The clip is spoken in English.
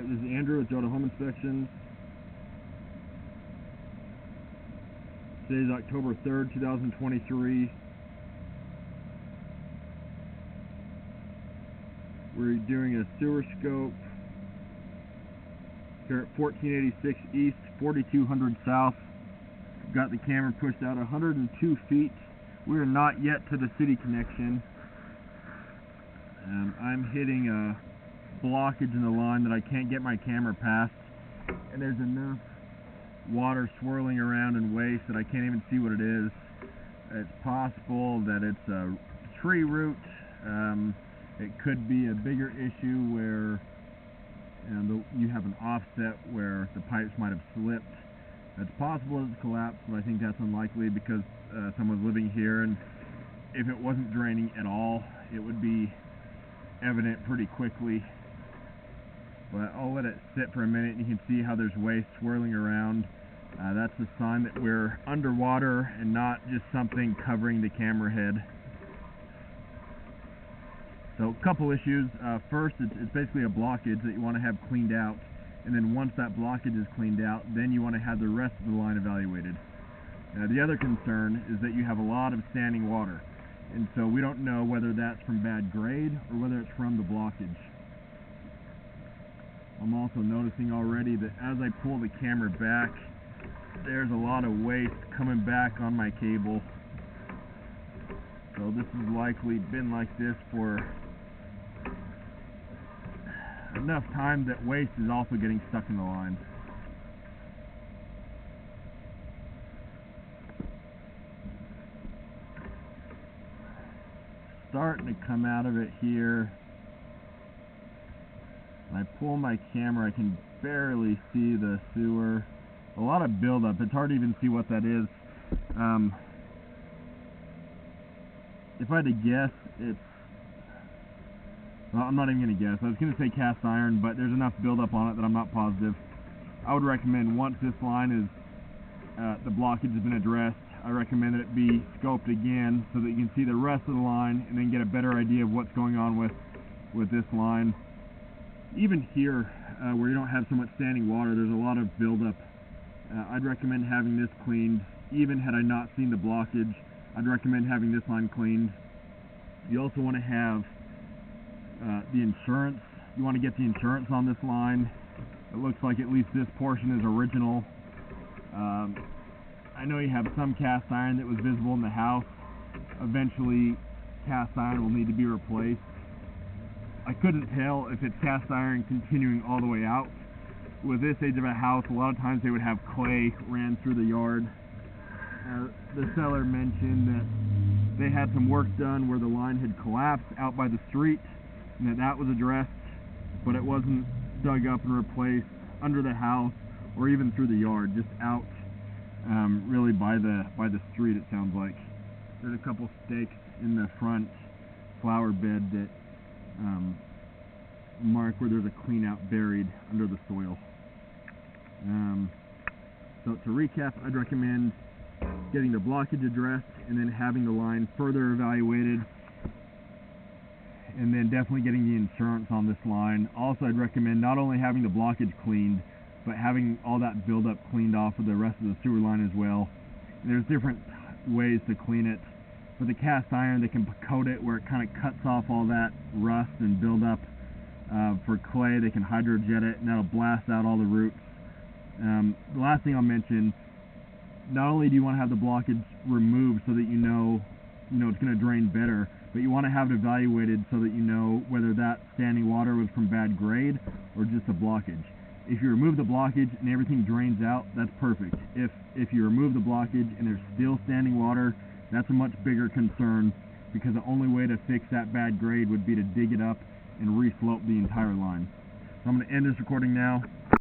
Alright, this is Andrew with Jota Home Inspections. Today is October 3rd, 2023. We're doing a sewer scope here at 1486 East, 4200 South. Got the camera pushed out 102 feet. We are not yet to the city connection. I'm hitting a blockage in the line that I can't get my camera past, and there's enough water swirling around and waste that I can't even see what it is. It's possible that it's a tree root. It could be a bigger issue where you have an offset where the pipes might have slipped. It's possible it's collapsed, but I think that's unlikely because someone's living here, and if it wasn't draining at all, it would be evident pretty quickly. But I'll let it sit for a minute, and you can see how there's waste swirling around. That's a sign that we're underwater and not just something covering the camera head. So a couple issues. First, it's basically a blockage that you want to have cleaned out, and then once that blockage is cleaned out, then you want to have the rest of the line evaluated. The other concern is that you have a lot of standing water, and so we don't know whether that's from bad grade or whether it's from the blockage. I'm also noticing already that as I pull the camera back, there's a lot of waste coming back on my cable. So this has likely been like this for enough time that waste is also getting stuck in the line. Starting to come out of it here. When I pull my camera, I can barely see the sewer. A lot of buildup. It's hard to even see what that is. If I had to guess, well, I'm not even going to guess. I was going to say cast iron, but there's enough buildup on it that I'm not positive. I would recommend once this line is, the blockage has been addressed, I recommend that it be scoped again so that you can see the rest of the line and then get a better idea of what's going on with this line. Even here, where you don't have so much standing water, there's a lot of buildup. I'd recommend having this cleaned. Even had I not seen the blockage, I'd recommend having this line cleaned. You also want to have the insurance. You want to get the insurance on this line. It looks like at least this portion is original. I know you have some cast iron that was visible in the house. Eventually, cast iron will need to be replaced. I couldn't tell if it's cast iron continuing all the way out. With this age of a house, a lot of times they would have clay ran through the yard. The seller mentioned that they had some work done where the line had collapsed out by the street, and that was addressed, but it wasn't dug up and replaced under the house or even through the yard, just out really by the street, it sounds like. There's a couple stakes in the front flower bed that mark where there's a clean out buried under the soil. So to recap, I'd recommend getting the blockage addressed and then having the line further evaluated, and then definitely getting the insurance on this line. Also, I'd recommend not only having the blockage cleaned, but having all that buildup cleaned off of the rest of the sewer line as well. And there's different ways to clean it. For the cast iron, they can coat it where it kind of cuts off all that rust and buildup. For clay, they can hydrojet it, and that'll blast out all the roots. The last thing I'll mention, not only do you want to have the blockage removed so that you know it's going to drain better, but you want to have it evaluated so that you know whether that standing water was from bad grade or just a blockage. If you remove the blockage and everything drains out, that's perfect. If you remove the blockage and there's still standing water, that's a much bigger concern, because the only way to fix that bad grade would be to dig it up and refloat the entire line. So I'm going to end this recording now.